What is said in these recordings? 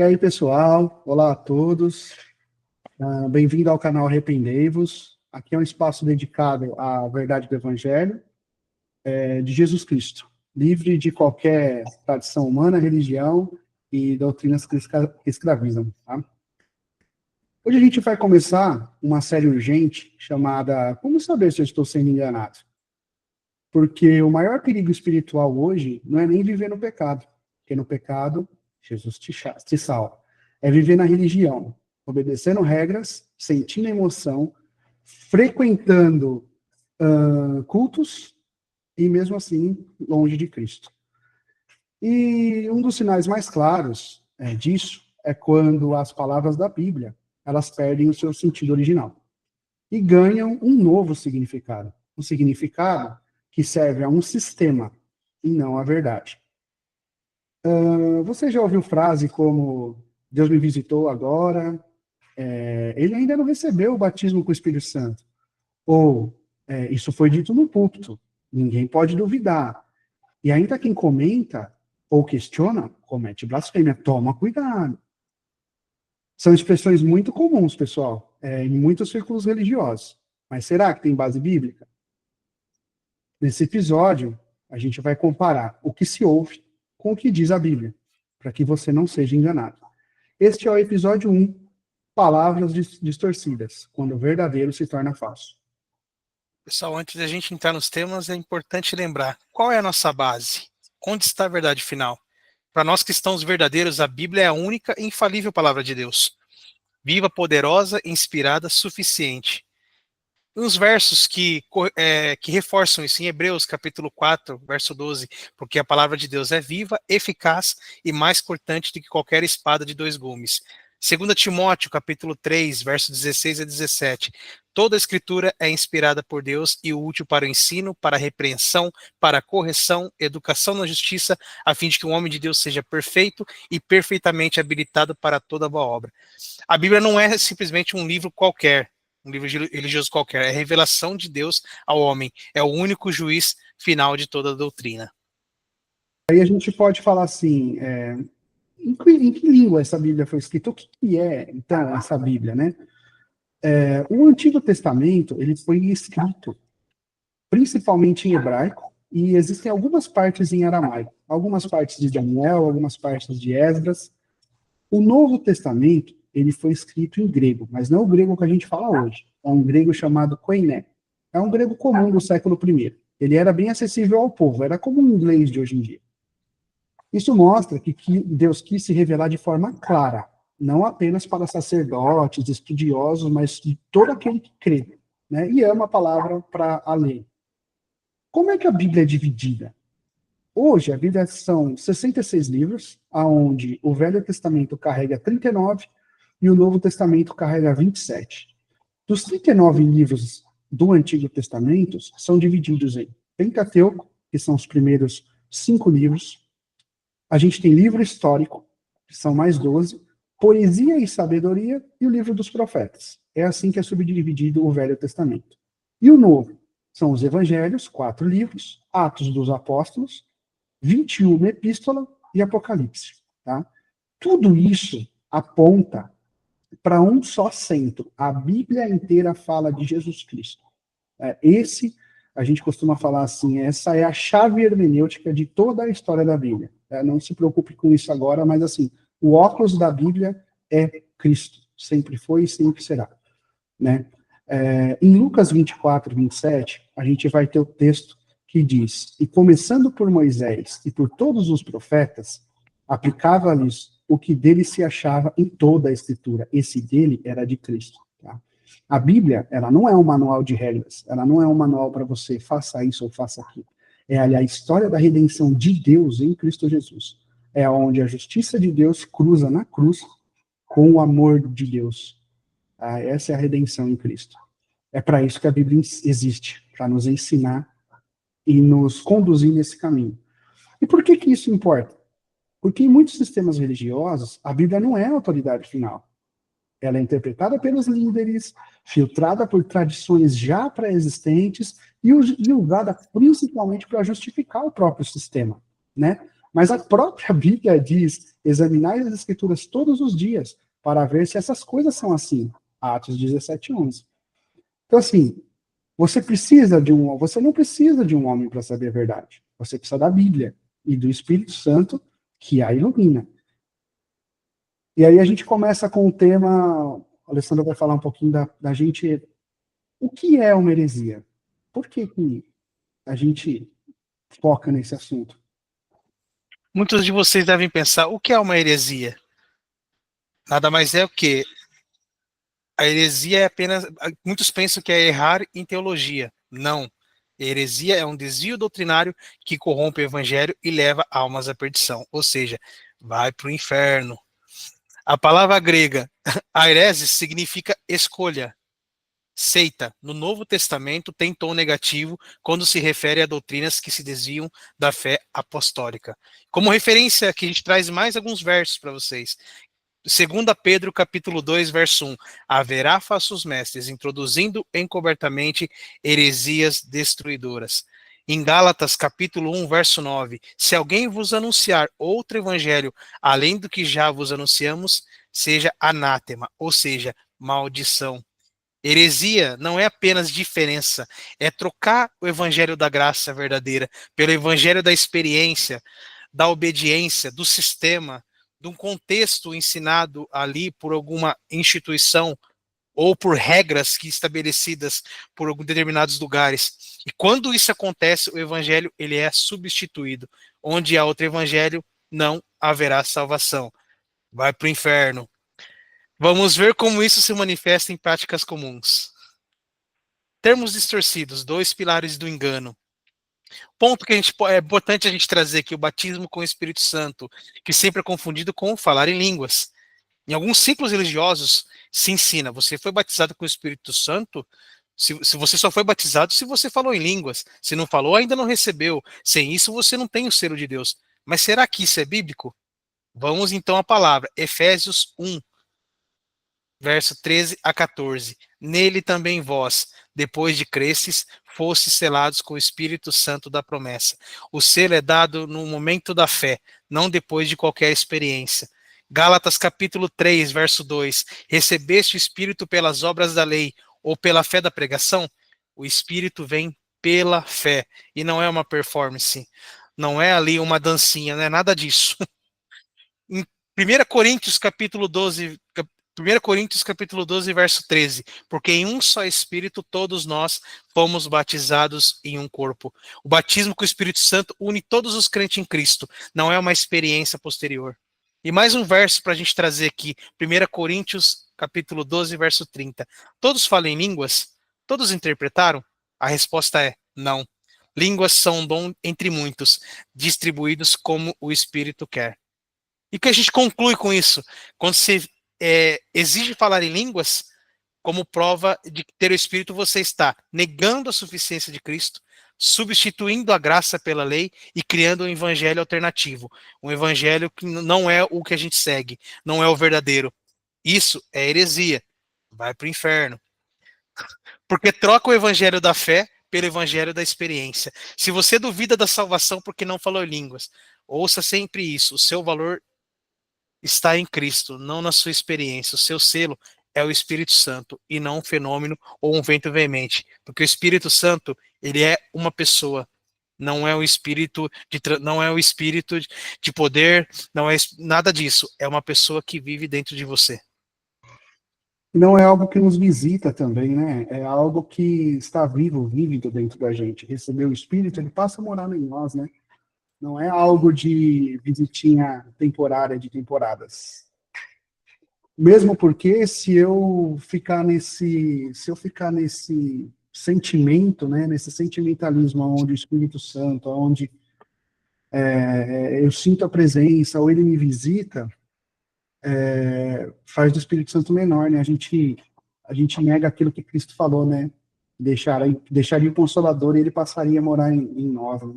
E aí, pessoal? Olá a todos. Bem-vindo ao canal Arrependei-vos. Aqui é um espaço dedicado à verdade do Evangelho de Jesus Cristo, livre de qualquer tradição humana, religião e doutrinas que escravizam. Tá? Hoje a gente vai começar uma série urgente chamada Como Saber se eu estou sendo enganado? Porque o maior perigo espiritual hoje não é nem viver no pecado, porque no pecado Jesus te salva. É viver na religião, obedecendo regras, sentindo emoção, frequentando cultos e mesmo assim longe de Cristo. E um dos sinais mais claros disso é quando as palavras da Bíblia elas perdem o seu sentido original e ganham um novo significado, um significado que serve a um sistema e não à verdade. Você já ouviu frase como Deus me visitou agora, ele ainda não recebeu o batismo com o Espírito Santo, ou isso foi dito no púlpito, ninguém pode duvidar. E ainda quem comenta ou questiona, comete blasfêmia, toma cuidado. São expressões muito comuns, pessoal, em muitos círculos religiosos. Mas será que tem base bíblica? Nesse episódio, a gente vai comparar o que se ouve com o que diz a Bíblia, para que você não seja enganado. Este é o episódio 1, Palavras Distorcidas, quando o verdadeiro se torna falso. Pessoal, antes da gente entrar nos temas, é importante lembrar qual é a nossa base, onde está a verdade final. Para nós cristãos verdadeiros, a Bíblia é a única e infalível palavra de Deus. Viva, poderosa, inspirada, suficiente. Uns versos que reforçam isso em Hebreus, capítulo 4, verso 12, porque a palavra de Deus é viva, eficaz e mais cortante do que qualquer espada de dois gumes. 2 Timóteo, capítulo 3, verso 16 a 17. Toda a escritura é inspirada por Deus e útil para o ensino, para a repreensão, para a correção, educação na justiça, a fim de que o homem de Deus seja perfeito e perfeitamente habilitado para toda boa obra. A Bíblia não é simplesmente um livro qualquer, um livro religioso qualquer, é a revelação de Deus ao homem, é o único juiz final de toda a doutrina. Aí a gente pode falar assim, em que língua essa Bíblia foi escrita? O que é, então, essa Bíblia, né? O Antigo Testamento, ele foi escrito principalmente em hebraico, e existem algumas partes em aramaico, algumas partes de Daniel, algumas partes de Esdras. O Novo Testamento, ele foi escrito em grego, mas não o grego que a gente fala hoje. É um grego chamado koiné. É um grego comum do século I. Ele era bem acessível ao povo, era como o inglês de hoje em dia. Isso mostra que Deus quis se revelar de forma clara, não apenas para sacerdotes, estudiosos, mas de todo aquele que crê, né? E ama a palavra para a lei. Como é que a Bíblia é dividida? Hoje, a Bíblia são 66 livros, onde o Velho Testamento carrega 39 e o Novo Testamento carrega 27. Dos 39 livros do Antigo Testamento, são divididos em Pentateuco, que são os primeiros 5 livros. A gente tem livro histórico, que são mais 12, poesia e sabedoria e o livro dos profetas. É assim que é subdividido o Velho Testamento. E o Novo? São os Evangelhos, 4 livros, Atos dos Apóstolos, 21 epístola e Apocalipse. Tá? Tudo isso aponta para um só centro. A Bíblia inteira fala de Jesus Cristo. A gente costuma falar assim, essa é a chave hermenêutica de toda a história da Bíblia. Não se preocupe com isso agora, mas assim, o óculos da Bíblia é Cristo. Sempre foi e sempre será. Né? Em Lucas 24, 27, a gente vai ter o texto que diz, e começando por Moisés e por todos os profetas, aplicava-lhes o que dele se achava em toda a Escritura. Esse dele era de Cristo. Tá? A Bíblia, ela não é um manual de regras, ela não é um manual para você faça isso ou faça aquilo. É ali a história da redenção de Deus em Cristo Jesus. É onde a justiça de Deus cruza na cruz com o amor de Deus. Essa é a redenção em Cristo. É para isso que a Bíblia existe, para nos ensinar e nos conduzir nesse caminho. E por que isso importa? Porque em muitos sistemas religiosos, a Bíblia não é a autoridade final. Ela é interpretada pelos líderes, filtrada por tradições já pré-existentes e usada principalmente para justificar o próprio sistema, né? Mas a própria Bíblia diz: examinai as Escrituras todos os dias, para ver se essas coisas são assim. Atos 17:11. Então, assim, você não precisa de um homem para saber a verdade. Você precisa da Bíblia e do Espírito Santo que a ilumina. E aí a gente começa com o tema, a Alessandra vai falar um pouquinho da gente, o que é uma heresia? Por que a gente foca nesse assunto? Muitos de vocês devem pensar, o que é uma heresia? Nada mais é o que a heresia é apenas. Muitos pensam que é errar em teologia. Não. Heresia é um desvio doutrinário que corrompe o evangelho e leva almas à perdição. Ou seja, vai para o inferno. A palavra grega aireses significa escolha. Seita, no Novo Testamento, tem tom negativo quando se refere a doutrinas que se desviam da fé apostólica. Como referência, aqui a gente traz mais alguns versos para vocês. 2 Pedro, capítulo 2, verso 1. Haverá falsos mestres, introduzindo encobertamente heresias destruidoras. Em Gálatas, capítulo 1, verso 9. Se alguém vos anunciar outro evangelho, além do que já vos anunciamos, seja anátema, ou seja, maldição. Heresia não é apenas diferença, é trocar o evangelho da graça verdadeira pelo evangelho da experiência, da obediência, do sistema, de um contexto ensinado ali por alguma instituição ou por regras que estabelecidas por alguns determinados lugares. E quando isso acontece, o evangelho ele é substituído. Onde há outro evangelho, não haverá salvação. Vai para o inferno. Vamos ver como isso se manifesta em práticas comuns. Termos distorcidos, dois pilares do engano. Ponto que é importante a gente trazer aqui, o batismo com o Espírito Santo, que sempre é confundido com falar em línguas. Em alguns ciclos religiosos se ensina, você foi batizado com o Espírito Santo, se você só foi batizado se você falou em línguas. Se não falou, ainda não recebeu. Sem isso, você não tem o selo de Deus. Mas será que isso é bíblico? Vamos então à palavra, Efésios 1, verso 13 a 14. Nele também vós, depois de cresces, fostes selados com o Espírito Santo da promessa. O selo é dado no momento da fé, não depois de qualquer experiência. Gálatas capítulo 3, verso 2. Recebeste o Espírito pelas obras da lei ou pela fé da pregação? O Espírito vem pela fé e não é uma performance. Não é ali uma dancinha, não é nada disso. Em 1 Coríntios capítulo 12, 1 Coríntios capítulo 12, verso 13. Porque em um só Espírito todos nós fomos batizados em um corpo. O batismo com o Espírito Santo une todos os crentes em Cristo. Não é uma experiência posterior. E mais um verso para a gente trazer aqui. 1 Coríntios capítulo 12, verso 30. Todos falam em línguas? Todos interpretaram? A resposta é não. Línguas são um dom entre muitos, distribuídos como o Espírito quer. E o que a gente conclui com isso? Quando você exige falar em línguas, como prova de ter o Espírito, você está negando a suficiência de Cristo, substituindo a graça pela lei e criando um evangelho alternativo. Um evangelho que não é o que a gente segue, não é o verdadeiro. Isso é heresia. Vai para o inferno. Porque troca o evangelho da fé pelo evangelho da experiência. Se você duvida da salvação porque não falou línguas, ouça sempre isso. O seu valor está em Cristo, não na sua experiência. O seu selo é o Espírito Santo e não um fenômeno ou um vento veemente, porque o Espírito Santo, ele é uma pessoa, não é o espírito não é o espírito de poder, não é nada disso, é uma pessoa que vive dentro de você. Não é algo que nos visita também, né? É algo que está vivo, vívido dentro da gente. Receber o Espírito, ele passa a morar em nós, né? Não é algo de visitinha temporária de temporadas. Mesmo porque se eu ficar nesse sentimento, né, nesse sentimentalismo onde o Espírito Santo, onde eu sinto a presença ou ele me visita, faz do Espírito Santo menor, né? A gente nega aquilo que Cristo falou, né? Deixaria o Consolador e ele passaria a morar em nós. Né?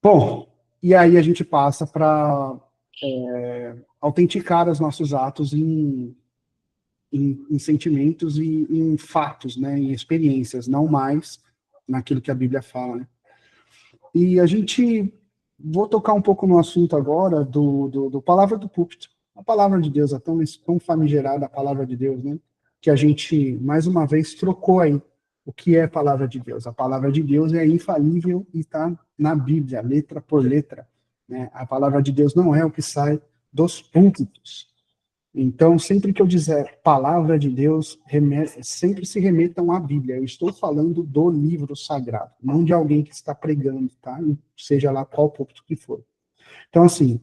Bom, e aí a gente passa para autenticar os nossos atos em sentimentos e em fatos, né? Em experiências, não mais naquilo que a Bíblia fala. Né? E a gente vou tocar um pouco no assunto agora do palavra do púlpito. A palavra de Deus é tão famigerada, a palavra de Deus, né? Que a gente, mais uma vez, trocou aí o que é a palavra de Deus. A palavra de Deus é infalível e está na Bíblia, letra por letra. Né? A palavra de Deus não é o que sai dos púlpitos. Então, sempre que eu dizer palavra de Deus, sempre se remetam à Bíblia. Eu estou falando do livro sagrado, não de alguém que está pregando, tá? Seja lá qual púlpito que for. Então, assim,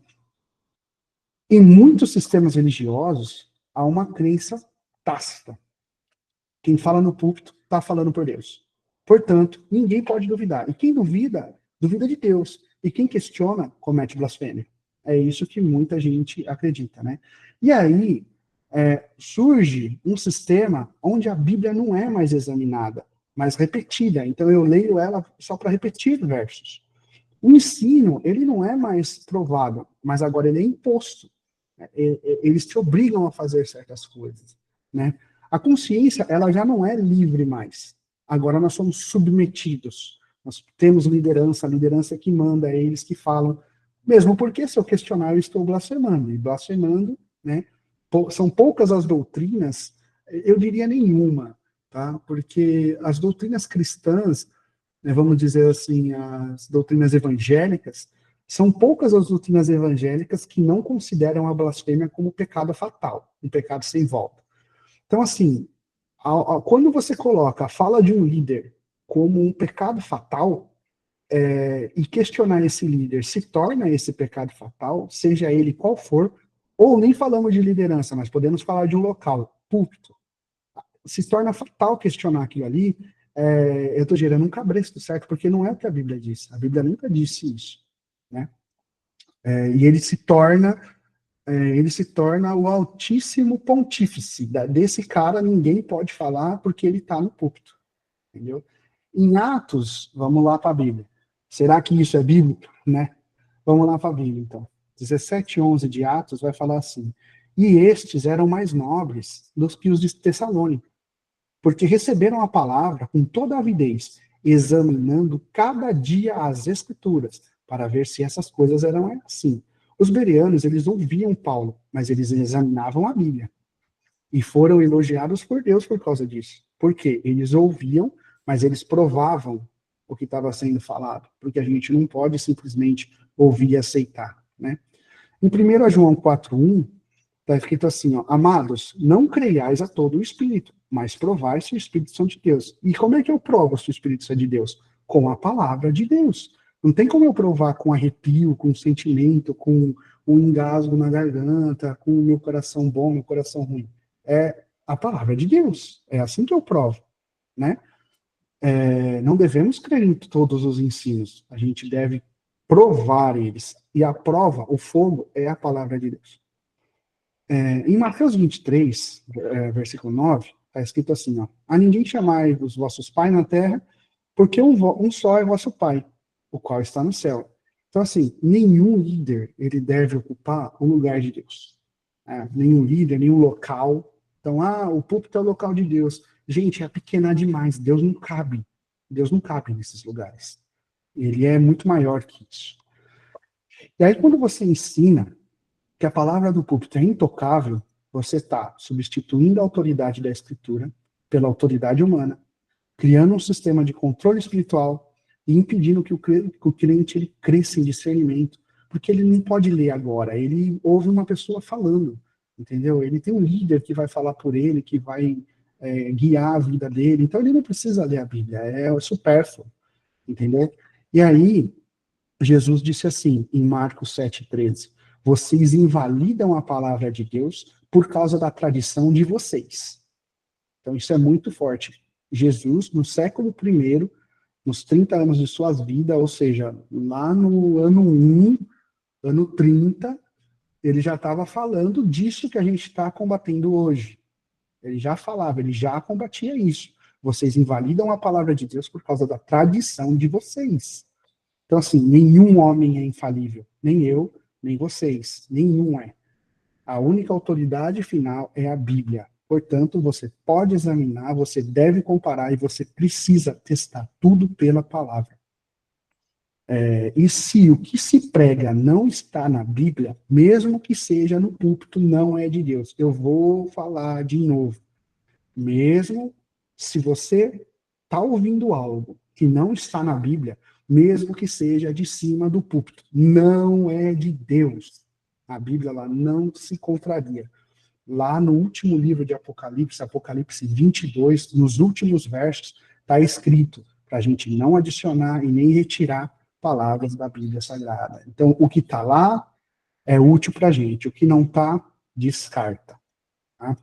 em muitos sistemas religiosos, há uma crença tácita. Quem fala no púlpito está falando por Deus. Portanto, ninguém pode duvidar. E quem duvida, duvida de Deus. E quem questiona, comete blasfêmia. É isso que muita gente acredita, né? E aí, surge um sistema onde a Bíblia não é mais examinada, mas repetida. Então, eu leio ela só para repetir versos. O ensino, ele não é mais provado, mas agora ele é imposto. Eles te obrigam a fazer certas coisas, né? A consciência, ela já não é livre mais. Agora nós somos submetidos. Nós temos liderança, a liderança que manda, é eles que falam. Mesmo porque, se eu questionar, eu estou blasfemando. E blasfemando, né? São poucas as doutrinas, eu diria nenhuma, tá? Porque as doutrinas cristãs, né, vamos dizer assim, as doutrinas evangélicas, são poucas as doutrinas evangélicas que não consideram a blasfêmia como pecado fatal, um pecado sem volta. Então, assim, quando você coloca a fala de um líder como um pecado fatal, e questionar esse líder se torna esse pecado fatal, seja ele qual for, ou nem falamos de liderança, mas podemos falar de um local, púlpito, se torna fatal questionar aquilo ali, eu estou gerando um cabresto, certo? Porque não é o que a Bíblia diz. A Bíblia nunca disse isso, né? E ele se torna o altíssimo pontífice. Desse cara ninguém pode falar porque ele está no púlpito, entendeu? Em Atos, vamos lá para a Bíblia. Será que isso é bíblico, né? Vamos lá para a Bíblia, então. 17:11 de Atos vai falar assim: e estes eram mais nobres do que os de Tessalônica, porque receberam a palavra com toda a avidez, examinando cada dia as Escrituras, para ver se essas coisas eram assim. Os bereanos, eles ouviam Paulo, mas eles examinavam a Bíblia. E foram elogiados por Deus por causa disso. Porque eles ouviam, mas eles provavam o que estava sendo falado. Porque a gente não pode simplesmente ouvir e aceitar, né? Em 1 João 4:1, está escrito assim, ó, amados, não creiais a todo o Espírito, mas provai se o Espírito são de Deus. E como é que eu provo se o Espírito é de Deus? Com a palavra de Deus. Não tem como eu provar com arrepio, com sentimento, com um engasgo na garganta, com o meu coração bom, meu coração ruim. É a palavra de Deus. É assim que eu provo, né? Não devemos crer em todos os ensinos. A gente deve provar eles. E a prova, o fogo, é a palavra de Deus. Em Mateus 23, versículo 9, está escrito assim, ó, a ninguém chamai os vossos pais na terra, porque um só é vosso pai, o qual está no céu. Então, assim, nenhum líder, ele deve ocupar o lugar de Deus. Nenhum líder, nenhum local. Então, o púlpito é o local de Deus. Gente, é pequena demais, Deus não cabe. Deus não cabe nesses lugares. Ele é muito maior que isso. E aí, quando você ensina que a palavra do púlpito é intocável, você está substituindo a autoridade da Escritura pela autoridade humana, criando um sistema de controle espiritual e impedindo que o crente ele cresça em discernimento, porque ele não pode ler agora, ele ouve uma pessoa falando, entendeu? Ele tem um líder que vai falar por ele, que vai guiar a vida dele, então ele não precisa ler a Bíblia, é supérfluo, entendeu? E aí, Jesus disse assim, em Marcos 7:13, vocês invalidam a palavra de Deus por causa da tradição de vocês. Então, isso é muito forte. Jesus, no século I, nos 30 anos de sua vida, ou seja, lá no ano 1, ano 30, ele já estava falando disso que a gente está combatendo hoje. Ele já falava, ele já combatia isso. Vocês invalidam a palavra de Deus por causa da tradição de vocês. Então, assim, nenhum homem é infalível. Nem eu, nem vocês. Nenhum é. A única autoridade final é a Bíblia. Portanto, você pode examinar, você deve comparar e você precisa testar tudo pela palavra. E se o que se prega não está na Bíblia, mesmo que seja no púlpito, não é de Deus. Eu vou falar de novo. Mesmo se você está ouvindo algo que não está na Bíblia, mesmo que seja de cima do púlpito, não é de Deus. A Bíblia lá não se contraria. Lá no último livro de Apocalipse, Apocalipse 22, nos últimos versos, está escrito para a gente não adicionar e nem retirar palavras da Bíblia Sagrada. Então, o que está lá é útil para a gente, o que não está, descarta. Tá?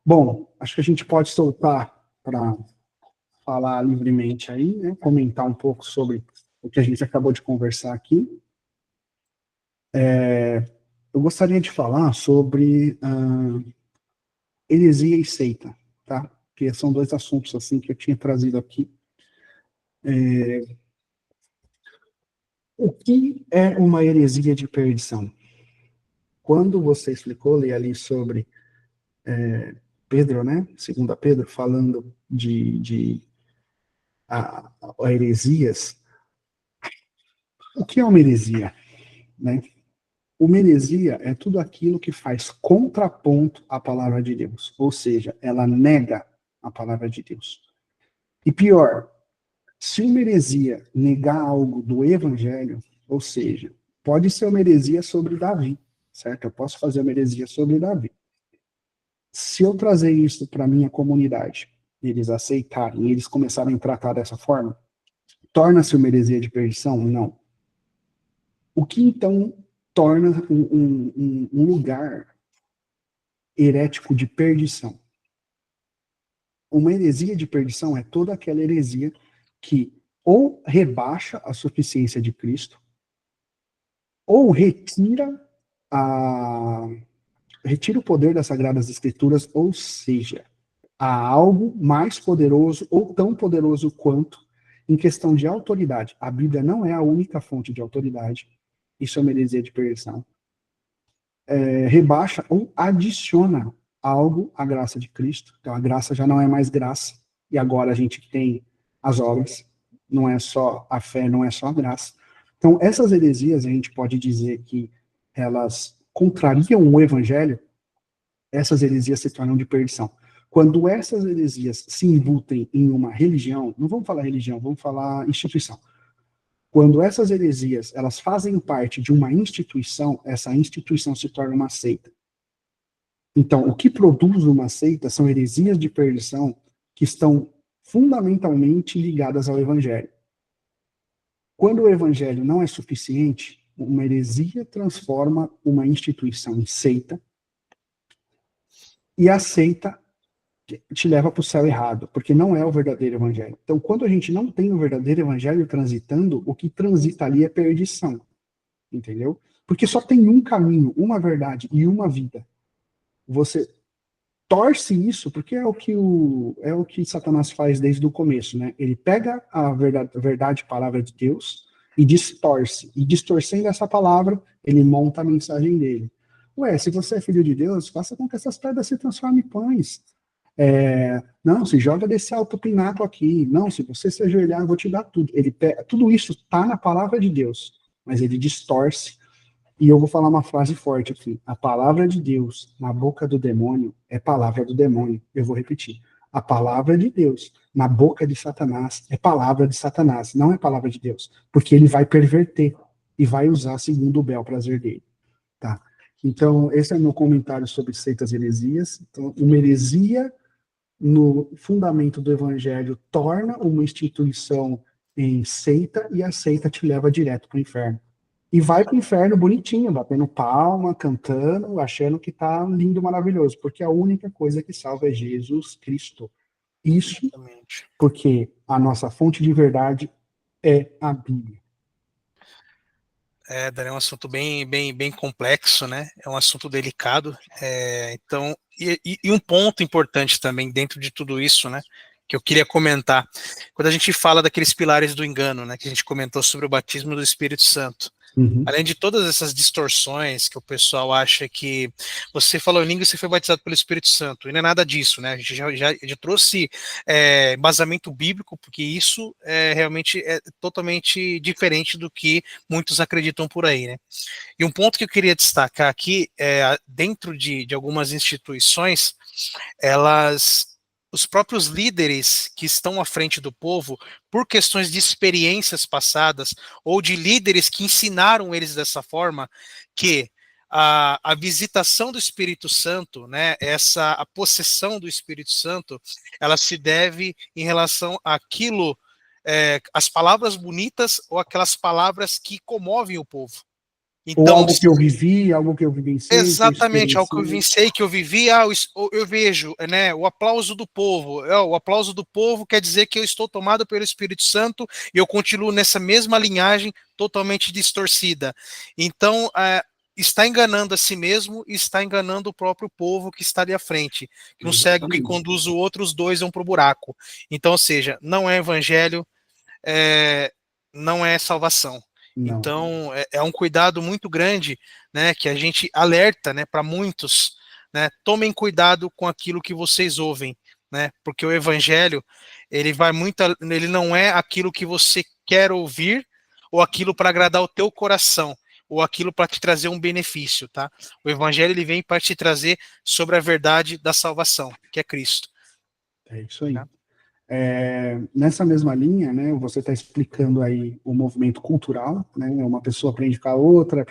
Bom, acho que a gente pode soltar para falar livremente aí, né? Comentar um pouco sobre o que a gente acabou de conversar aqui. Eu gostaria de falar sobre heresia e seita, tá? Que são dois assuntos assim que eu tinha trazido aqui. O que é uma heresia de perdição? Quando você explicou, li ali sobre Pedro, né? Segunda Pedro, falando de heresias. O que é uma heresia? Né? Uma heresia é tudo aquilo que faz contraponto à palavra de Deus, ou seja, ela nega a palavra de Deus. E pior, se uma heresia negar algo do evangelho, ou seja, pode ser uma heresia sobre Davi, certo? Eu posso fazer uma heresia sobre Davi. Se eu trazer isso para a minha comunidade, eles aceitarem, eles começarem a tratar dessa forma, torna-se uma heresia de perdição? Não. O que então torna um lugar herético de perdição? Uma heresia de perdição é toda aquela heresia que ou rebaixa a suficiência de Cristo, ou retira o poder das Sagradas Escrituras, ou seja, há algo mais poderoso ou tão poderoso quanto em questão de autoridade. A Bíblia não é a única fonte de autoridade. Isso é uma heresia de perdição. Rebaixa ou adiciona algo à graça de Cristo. Então a graça já não é mais graça, e agora a gente tem as obras, não é só a fé, não é só a graça. Então essas heresias, a gente pode dizer que elas contrariam o evangelho, essas heresias se tornam de perdição. Quando essas heresias se embutem em uma religião, não vamos falar religião, vamos falar instituição. Quando essas heresias, elas fazem parte de uma instituição, essa instituição se torna uma seita. Então, o que produz uma seita são heresias de perdição que estão fundamentalmente ligadas ao evangelho. Quando o evangelho não é suficiente, uma heresia transforma uma instituição em seita, e a seita te leva para o céu errado, porque não é o verdadeiro evangelho. Então, quando a gente não tem o verdadeiro evangelho transitando, o que transita ali é perdição, entendeu? Porque só tem um caminho, uma verdade e uma vida. Você torce isso, porque é o que Satanás faz desde o começo, né? Ele pega a verdade, palavra de Deus, e distorce. E distorcendo essa palavra, ele monta a mensagem dele. Ué, se você é filho de Deus, faça com que essas pedras se transformem em pães. Não, se joga desse alto pináculo aqui. Não, se você se ajoelhar, eu vou te dar tudo. Tudo isso está na palavra de Deus, mas ele distorce. E eu vou falar uma frase forte aqui. A palavra de Deus na boca do demônio é palavra do demônio. Eu vou repetir. A palavra de Deus na boca de Satanás é palavra de Satanás, não é palavra de Deus. Porque ele vai perverter e vai usar segundo o bel prazer dele. Tá? Então, esse é o meu comentário sobre seitas e heresias. Então, uma heresia no fundamento do evangelho torna uma instituição em seita, e a seita te leva direto para o inferno. E vai para o inferno bonitinho, batendo palma, cantando, achando que está lindo, maravilhoso, porque a única coisa que salva é Jesus Cristo. Isso Exatamente. porque a nossa fonte de verdade é a Bíblia. Dani, é um assunto bem complexo, né? É um assunto delicado. Então, e um ponto importante também dentro de tudo isso, né? Que eu queria comentar. Quando a gente fala daqueles pilares do engano, né? Que a gente comentou sobre o batismo do Espírito Santo. Uhum. Além de todas essas distorções que o pessoal acha que você falou em língua e você foi batizado pelo Espírito Santo, e não é nada disso, né? A gente já trouxe embasamento bíblico, porque isso realmente é totalmente diferente do que muitos acreditam por aí, né? E um ponto que eu queria destacar aqui é dentro de algumas instituições, os próprios líderes que estão à frente do povo, por questões de experiências passadas ou de líderes que ensinaram eles dessa forma, que a visitação do Espírito Santo, né, a possessão do Espírito Santo, ela se deve em relação àquilo, as palavras bonitas ou aquelas palavras que comovem o povo. Ou Então, algo que eu vivi, algo que eu vivenciei, que eu exatamente, algo que eu experienciei. vivenciei, que eu vivi, eu vejo, né, o aplauso do povo. O aplauso do povo quer dizer que eu estou tomado pelo Espírito Santo e eu continuo nessa mesma linhagem totalmente distorcida. Então, está enganando a si mesmo e está enganando o próprio povo que está ali à frente. Que um cego que Exatamente. conduz o outro, os dois vão para o buraco. Então, ou seja, não é evangelho, é, não é salvação. Não. Então, é um cuidado muito grande, né, que a gente alerta, né, para muitos, né, tomem cuidado com aquilo que vocês ouvem, né, porque o evangelho, ele vai muito, ele não é aquilo que você quer ouvir ou aquilo para agradar o teu coração, ou aquilo para te trazer um benefício, tá? O evangelho ele vem para te trazer sobre a verdade da salvação, que é Cristo. É isso aí. Tá? Nessa mesma linha, né, você está explicando aí o movimento cultural, né, uma pessoa aprende com a outra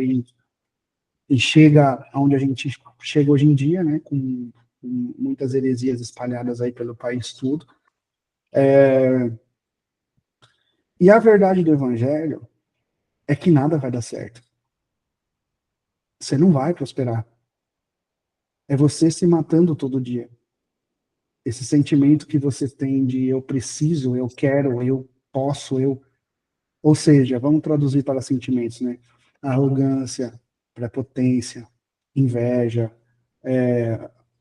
e chega aonde a gente chega hoje em dia, né, com muitas heresias espalhadas aí pelo país todo. E a verdade do evangelho é que nada vai dar certo. Você não vai prosperar. É você se matando todo dia. Esse sentimento que você tem de eu preciso, eu quero, eu posso, eu. Ou seja, vamos traduzir para sentimentos, né? Arrogância, prepotência, inveja,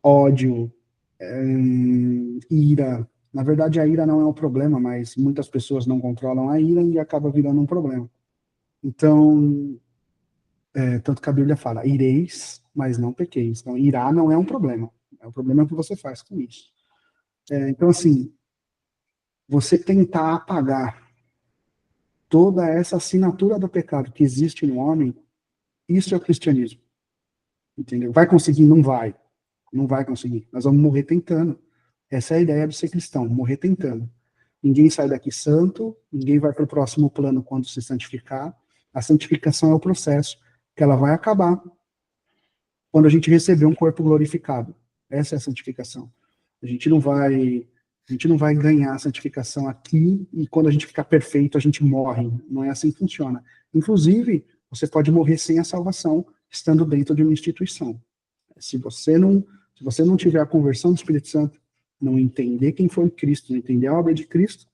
ódio, ira. Na verdade, a ira não é um problema, mas muitas pessoas não controlam a ira e acaba virando um problema. Então, tanto que a Bíblia fala, ireis, mas não pequeis. Então, irá não é um problema. É o problema que você faz com isso. Então, assim, você tentar apagar toda essa assinatura do pecado que existe no homem, isso é o cristianismo. Entendeu? Vai conseguir? Não vai. Não vai conseguir. Nós vamos morrer tentando. Essa é a ideia de ser cristão, morrer tentando. Ninguém sai daqui santo, ninguém vai para o próximo plano quando se santificar. A santificação é o processo que ela vai acabar quando a gente receber um corpo glorificado. Essa é a santificação. A gente não vai ganhar a santificação aqui e quando a gente ficar perfeito a gente morre. Não é assim que funciona. Inclusive, você pode morrer sem a salvação estando dentro de uma instituição. Se você não tiver a conversão do Espírito Santo, não entender quem foi Cristo, não entender a obra de Cristo,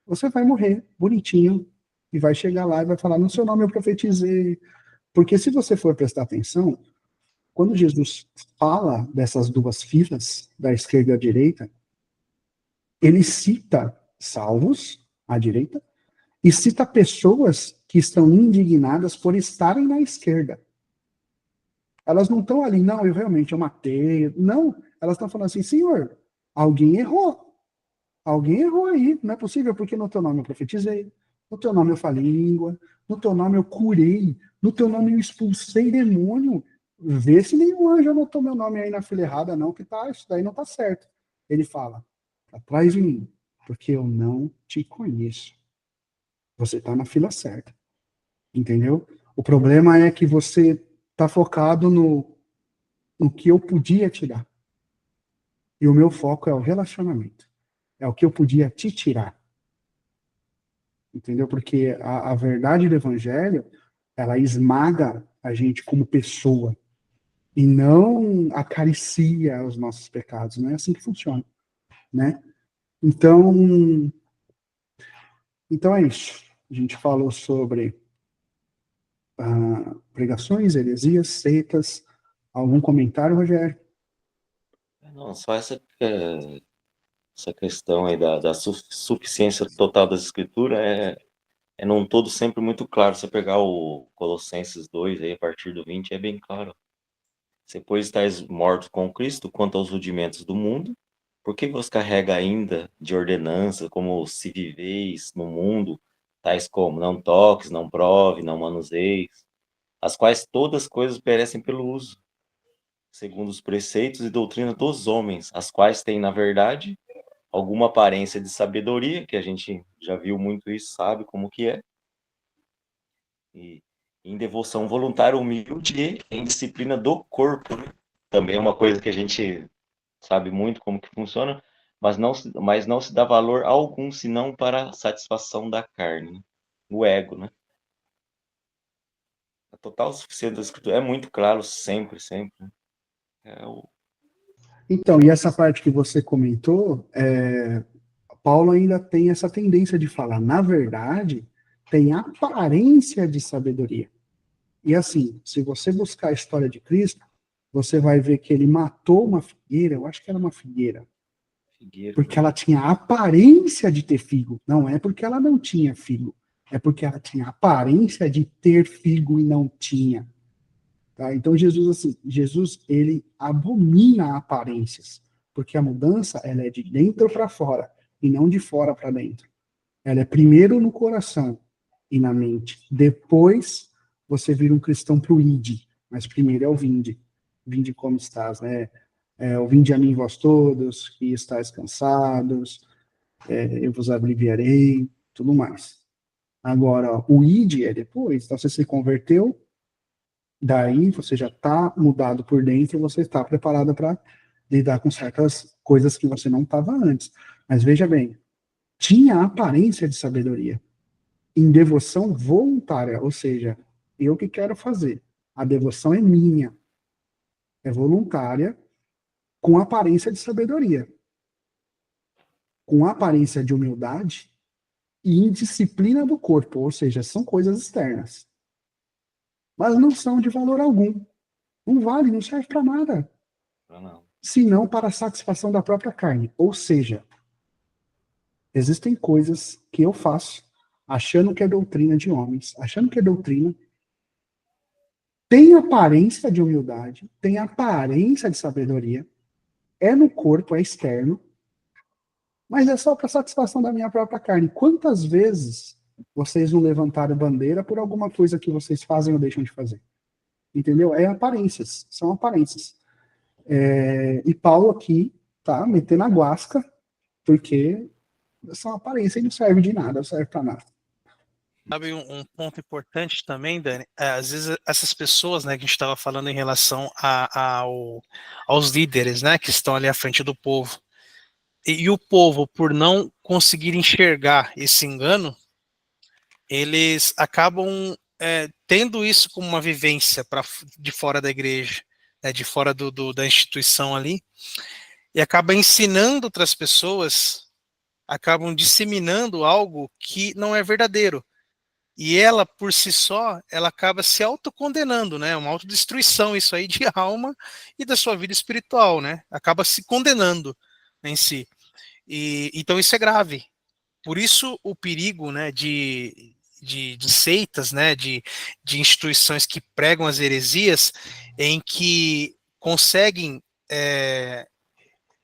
você vai morrer bonitinho e vai chegar lá e vai falar: no seu nome eu profetizei. Porque se você for prestar atenção, quando Jesus fala dessas duas filas, da esquerda e da direita, ele cita salvos, à direita, e cita pessoas que estão indignadas por estarem na esquerda. Elas não estão ali, não, eu matei. Não, elas estão falando assim, Senhor, alguém errou. Alguém errou aí. Não é possível, porque no teu nome eu profetizei, no teu nome eu falei em língua, no teu nome eu curei, no teu nome eu expulsei demônio. Vê se nenhum anjo anotou meu nome aí na fila errada, não, que isso daí não tá certo. Ele fala, atrás de mim, porque eu não te conheço. Você tá na fila certa. Entendeu? O problema é que você tá focado no que eu podia te dar. E o meu foco é o relacionamento. É o que eu podia te tirar. Entendeu? Porque a verdade do evangelho, ela esmaga a gente como pessoa e não acaricia os nossos pecados. Não é assim que funciona, né? Então é isso. A gente falou sobre pregações, heresias, seitas. Algum comentário, Rogério? Não, só essa questão aí da suficiência total das escrituras é num todo sempre muito claro. Você pegar o Colossenses 2, aí, a partir do 20, é bem claro. Você, pois, estáis mortos com Cristo quanto aos rudimentos do mundo, por que vos carrega ainda de ordenança, como se viveis no mundo, tais como não toques, não prove, não manuseis, as quais todas coisas perecem pelo uso, segundo os preceitos e doutrina dos homens, as quais têm, na verdade, alguma aparência de sabedoria, que a gente já viu muito isso, sabe como que é, e em devoção voluntária, humilde e em disciplina do corpo, né? Também é uma coisa que a gente sabe muito como que funciona, mas não se dá valor algum senão para a satisfação da carne, né? O ego, né? A total suficiência da escritura é muito claro sempre, sempre, né? É o... Então, e essa parte que você comentou, Paulo ainda tem essa tendência de falar, na verdade, tem aparência de sabedoria. E assim, se você buscar a história de Cristo, você vai ver que ele matou uma figueira, eu acho que era uma figueira, Figueira, porque ela tinha a aparência de ter figo. Não é porque ela não tinha figo, é porque ela tinha a aparência de ter figo e não tinha. Tá? Então Jesus, assim, Jesus ele abomina aparências, porque a mudança ela é de dentro para fora e não de fora para dentro. Ela é primeiro no coração e na mente. Depois você vira um cristão pro ide, mas primeiro é o vinde. Vinde como estás, né? O vinde a mim vós todos, que estáis cansados, eu vos aliviarei, tudo mais. Agora, o ide é depois. Então, você se converteu, daí você já está mudado por dentro, você está preparado para lidar com certas coisas que você não estava antes. Mas veja bem, tinha a aparência de sabedoria em devoção voluntária, ou seja, eu que quero fazer. A devoção é minha, é voluntária, com aparência de sabedoria, com aparência de humildade e indisciplina do corpo, ou seja, são coisas externas, mas não são de valor algum. Não vale, não serve para nada, não. senão para a satisfação da própria carne. Ou seja, existem coisas que eu faço achando que é doutrina de homens, achando que é doutrina, tem aparência de humildade, tem aparência de sabedoria, é no corpo, é externo, mas é só para satisfação da minha própria carne. Quantas vezes vocês não levantaram bandeira por alguma coisa que vocês fazem ou deixam de fazer? Entendeu? É aparências, são aparências. E Paulo aqui tá metendo a guasca, porque são aparências e não serve de nada, não serve para nada. Sabe um ponto importante também, Dani? Às vezes essas pessoas, né, que a gente estava falando em relação aos líderes, né, que estão ali à frente do povo, e o povo, por não conseguir enxergar esse engano, eles acabam tendo isso como uma vivência de fora da igreja, né, de fora da instituição ali, e acaba ensinando outras pessoas, acabam disseminando algo que não é verdadeiro. E ela, por si só, ela acaba se autocondenando, né? Uma autodestruição, isso aí, de alma e da sua vida espiritual, né? Acaba se condenando em si. Então isso é grave. Por isso o perigo, né, de seitas, né, de instituições que pregam as heresias, em que conseguem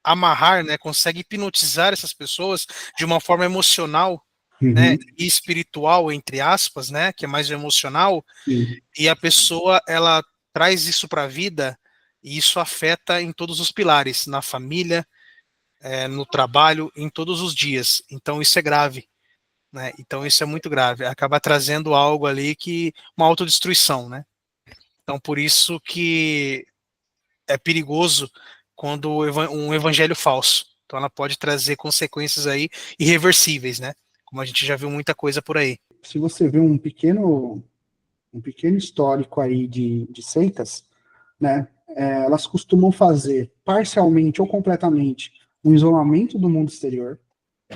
amarrar, né, conseguem hipnotizar essas pessoas de uma forma emocional, né, Uhum, e espiritual, entre aspas, né, que é mais emocional, sim. e a pessoa, ela traz isso para a vida, e isso afeta em todos os pilares, na família, no trabalho, em todos os dias. Então isso é grave, né? Então isso é muito grave. Acaba trazendo algo ali que uma autodestruição, né? Então por isso que é perigoso quando um evangelho falso. Então ela pode trazer consequências aí irreversíveis, né? Como a gente já viu muita coisa por aí. Se você vê um pequeno histórico aí de seitas, né, elas costumam fazer parcialmente ou completamente um isolamento do mundo exterior,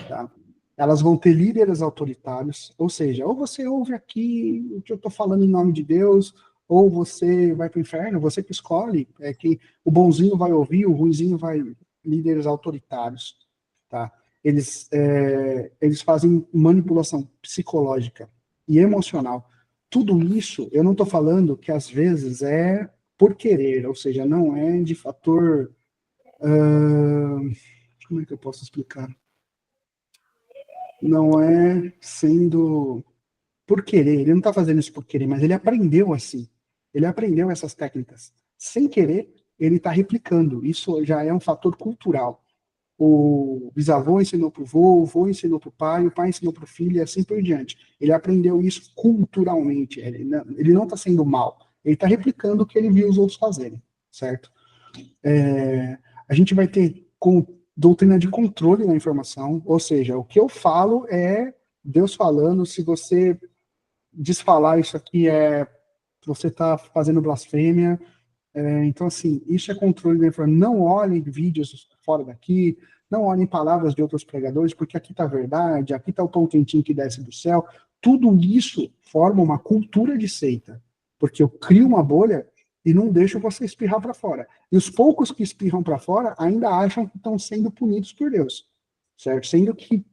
tá? Elas vão ter líderes autoritários, ou seja, ou você ouve aqui o que eu estou falando em nome de Deus, ou você vai para o inferno, você que escolhe, que o bonzinho vai ouvir, o ruinzinho vai, líderes autoritários, tá? Eles fazem manipulação psicológica, e emocional. Tudo isso, eu não estou falando que às vezes é por querer, ou seja, não é de fator... como é que eu posso explicar? Não é sendo por querer, ele não está fazendo isso por querer, mas ele aprendeu assim. Ele aprendeu essas técnicas. Sem querer, ele está replicando. Isso já é um fator cultural. O bisavô ensinou para o vô, o vô ensinou para o pai ensinou para o filho, e assim por diante. Ele aprendeu isso culturalmente. Ele não está sendo mal. Ele está replicando o que ele viu os outros fazerem, certo? A gente vai ter doutrina de controle da informação, ou seja, o que eu falo é Deus falando. Se você desfalar isso aqui, você está fazendo blasfêmia. Então, assim, isso é controle da informação. Não olhem vídeos fora daqui, não olhem palavras de outros pregadores, porque aqui está a verdade, aqui está o pão quentinho que desce do céu. Tudo isso forma uma cultura de seita, porque eu crio uma bolha e não deixo você espirrar para fora. E os poucos que espirram para fora ainda acham que estão sendo punidos por Deus, certo? Sendo que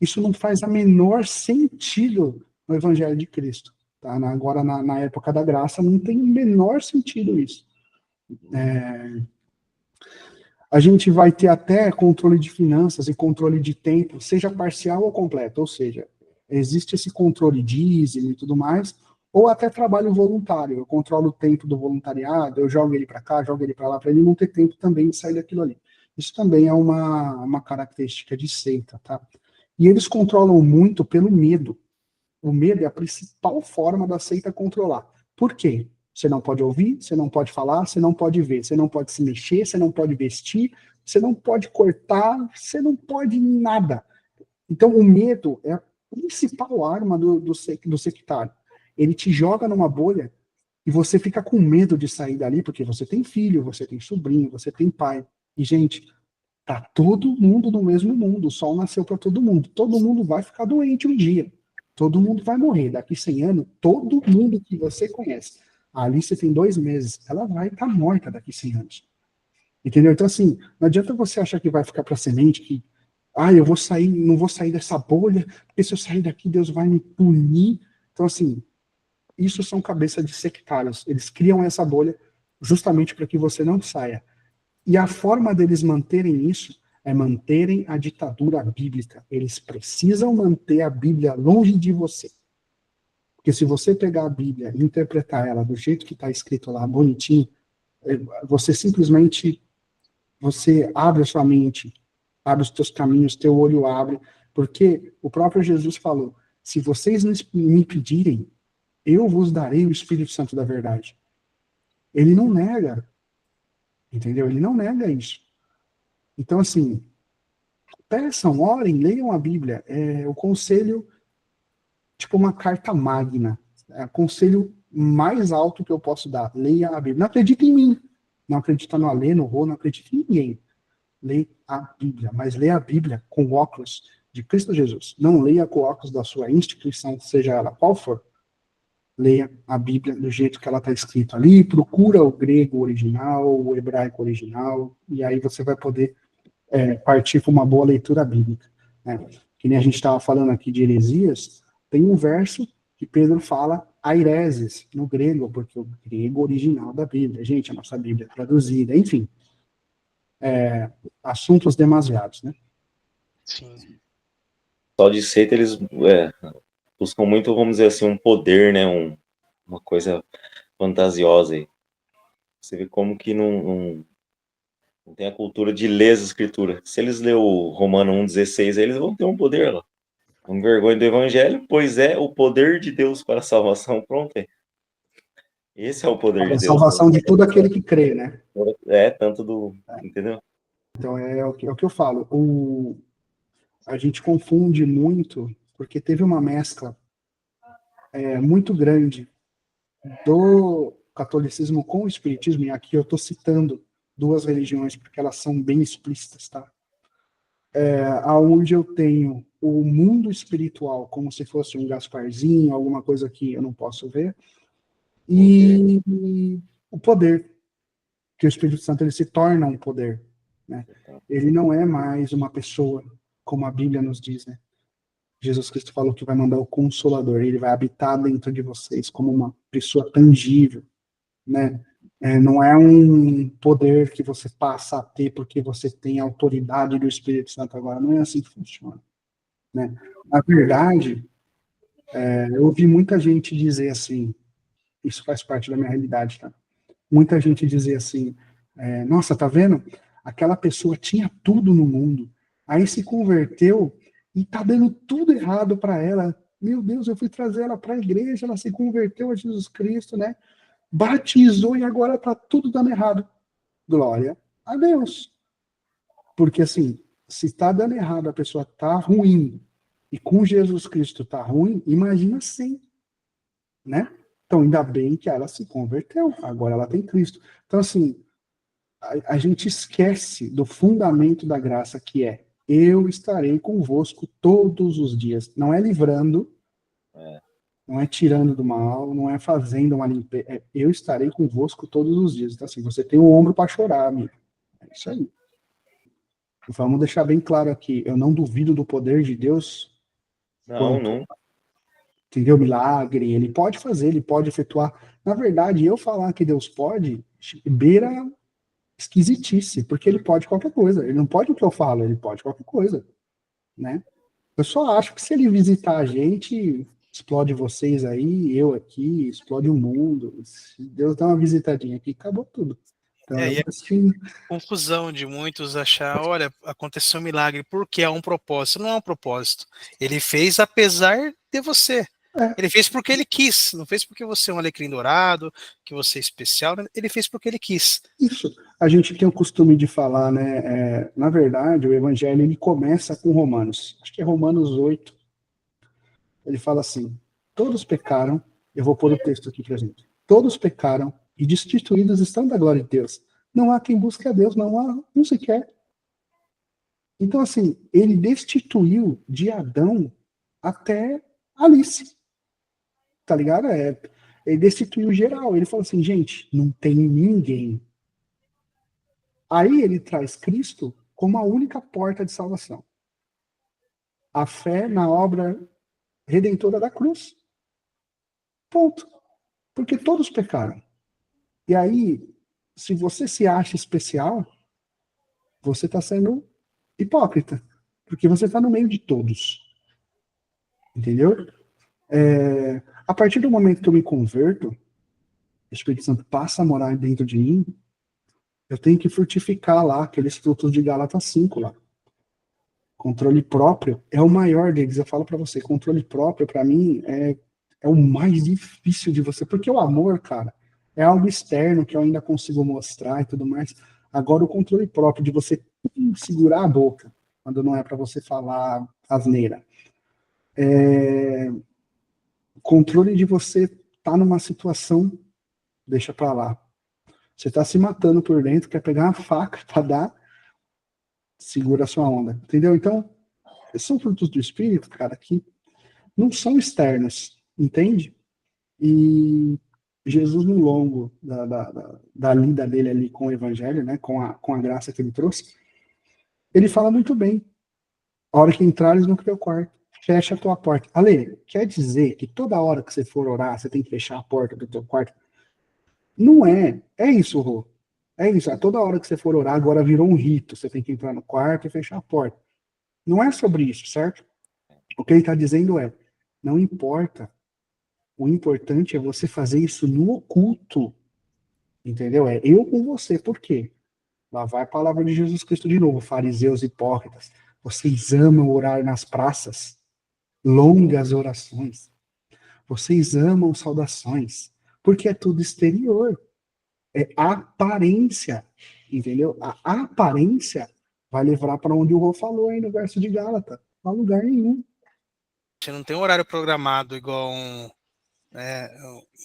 isso não faz a menor sentido no Evangelho de Cristo. Tá? Agora, na época da graça, não tem o menor sentido isso. A gente vai ter até controle de finanças e controle de tempo, seja parcial ou completo, ou seja, existe esse controle dízimo e tudo mais, ou até trabalho voluntário. Eu controlo o tempo do voluntariado, eu jogo ele para cá, jogo ele para lá, para ele não ter tempo também de sair daquilo ali. Isso também é uma característica de seita, tá? E eles controlam muito pelo medo. O medo é a principal forma da seita controlar. Por quê? Você não pode ouvir, você não pode falar, você não pode ver, você não pode se mexer, você não pode vestir, você não pode cortar, você não pode nada. Então, o medo é a principal arma do sectário. Ele te joga numa bolha e você fica com medo de sair dali, porque você tem filho, você tem sobrinho, você tem pai. E, gente, tá todo mundo no mesmo mundo, o sol nasceu para todo mundo. Todo mundo vai ficar doente um dia. Todo mundo vai morrer. Daqui 100 anos, todo mundo que você conhece. A Alice tem 2 meses. Ela vai estar morta daqui 100 anos. Entendeu? Então, assim, não adianta você achar que vai ficar para semente, que, eu vou sair, não vou sair dessa bolha, porque se eu sair daqui, Deus vai me punir. Então, assim, isso são cabeças de sectários. Eles criam essa bolha justamente para que você não saia. E a forma deles manterem isso é manterem a ditadura bíblica. Eles precisam manter a Bíblia longe de você. Porque se você pegar a Bíblia e interpretar ela do jeito que está escrito lá, bonitinho, você simplesmente, você abre a sua mente, abre os teus caminhos, teu olho abre, porque o próprio Jesus falou, se vocês me pedirem, eu vos darei o Espírito Santo da verdade. Ele não nega, entendeu? Ele não nega isso. Então, assim, peçam, orem, leiam a Bíblia. É o conselho, tipo uma carta magna. É o conselho mais alto que eu posso dar. Leia a Bíblia. Não acredita em mim. Não acredita no Alê, no Rô, não acredita em ninguém. Leia a Bíblia. Mas leia a Bíblia com óculos de Cristo Jesus. Não leia com óculos da sua instituição, seja ela qual for. Leia a Bíblia do jeito que ela está escrita ali. Procura o grego original, o hebraico original. E aí você vai poder partir para uma boa leitura bíblica. Né? Que nem a gente estava falando aqui de heresias, tem um verso que Pedro fala aireses no grego, porque o grego original da Bíblia, gente, a nossa Bíblia é traduzida, enfim. Assuntos demasiados, né? Sim. Só de seita eles buscam muito, vamos dizer assim, um poder, né? Uma coisa fantasiosa aí. Você vê como que não tem a cultura de ler as escrituras. Se eles lerem o Romano 1,16, eles vão ter um poder lá. Não vergonha do evangelho, pois é o poder de Deus para a salvação. Pronto. Esse é o poder A de Deus. salvação de todo aquele que crê, né? Tanto do... Entendeu? Então é o que eu falo. A gente confunde muito, porque teve uma mescla muito grande do catolicismo com o espiritismo, e aqui eu estou citando 2 religiões, porque elas são bem explícitas, tá? Aonde eu tenho o mundo espiritual como se fosse um Gasparzinho, alguma coisa que eu não posso ver, e o poder, que o Espírito Santo ele se torna um poder, né? Ele não é mais uma pessoa, como a Bíblia nos diz, né? Jesus Cristo falou que vai mandar o Consolador, ele vai habitar dentro de vocês como uma pessoa tangível, né? Não é um poder que você passa a ter porque você tem a autoridade do Espírito Santo agora, não é assim que funciona, né? Na verdade, eu ouvi muita gente dizer assim, isso faz parte da minha realidade, tá? Muita gente dizer assim, nossa, tá vendo? Aquela pessoa tinha tudo no mundo, aí se converteu e tá dando tudo errado para ela. Meu Deus, eu fui trazer ela para a igreja, ela se converteu a Jesus Cristo, né? Batizou e agora tá tudo dando errado. Glória a Deus. Porque assim, se tá dando errado, a pessoa tá ruim, e com Jesus Cristo tá ruim, imagina sem, né? Então, ainda bem que ela se converteu, agora ela tem Cristo. Então, assim, a gente esquece do fundamento da graça, que é: eu estarei convosco todos os dias. Não é livrando, não é tirando do mal, não é fazendo uma limpeza. Eu estarei convosco todos os dias. Então, assim, você tem um ombro para chorar, amigo. É isso aí. Vamos deixar bem claro aqui: eu não duvido do poder de Deus. Não. Entendeu? Milagre, ele pode fazer, ele pode efetuar. Na verdade, eu falar que Deus pode, beira esquisitice, porque ele pode qualquer coisa. Ele não pode o que eu falo, ele pode qualquer coisa, né? Eu só acho que se ele visitar a gente, explode vocês aí, eu aqui, explode o mundo. Se Deus dá uma visitadinha aqui, acabou tudo. Então, E eu assim, confusão de muitos achar, olha, aconteceu um milagre, porque há um propósito. Não há um propósito. Ele fez apesar de você. é, Ele fez porque ele quis, não fez porque você é um alecrim dourado, que você é especial, né? Ele fez porque ele quis. isso. A gente tem o costume de falar, né? Na verdade, o evangelho ele começa com Romanos. Acho que é Romanos 8. Ele fala assim: todos pecaram, eu vou pôr o texto aqui pra gente. Todos pecaram e destituídos estão da glória de Deus. Não há quem busque a Deus, não há um sequer. Então, assim, ele destituiu de Adão até Alice, tá ligado? Ele destituiu geral. Ele falou assim: gente, não tem ninguém. Aí ele traz Cristo como a única porta de salvação. A fé na obra redentora da cruz. Ponto. Porque todos pecaram. E aí, se você se acha especial, você está sendo hipócrita. Porque você está no meio de todos. Entendeu? A partir do momento que eu me converto, o Espírito Santo passa a morar dentro de mim, eu tenho que frutificar lá aqueles frutos de Gálatas 5 lá. Controle próprio é o maior deles. Eu falo para você, controle próprio, para mim, é o mais difícil de você. Porque o amor, cara, é algo externo que eu ainda consigo mostrar e tudo mais. Agora, o controle próprio de você segurar a boca, quando não é para você falar asneira. Controle de você estar numa situação, deixa para lá. Você está se matando por dentro, quer pegar uma faca para dar, segura a sua onda. Entendeu? Então, são frutos do Espírito, cara, que não são externos, entende? E Jesus, no longo da lida dele ali com o Evangelho, né, com a graça que ele trouxe, ele fala muito bem: a hora que entrares no teu quarto, fecha a tua porta. Ale, quer dizer que toda hora que você for orar, você tem que fechar a porta do teu quarto? Não é. É isso, Rô. É isso. A toda hora que você for orar, agora virou um rito. Você tem que entrar no quarto e fechar a porta. Não é sobre isso, certo? O que ele está dizendo é: não importa. O importante é você fazer isso no oculto. Entendeu? É eu com você. Por quê? Lá vai a palavra de Jesus Cristo de novo. Fariseus hipócritas. Vocês amam orar nas praças. Longas orações. Vocês amam saudações. Porque é tudo exterior. É aparência. Entendeu? A aparência vai levar para onde o Rô falou aí no verso de Gálatas. Não há lugar nenhum. Você não tem um horário programado igual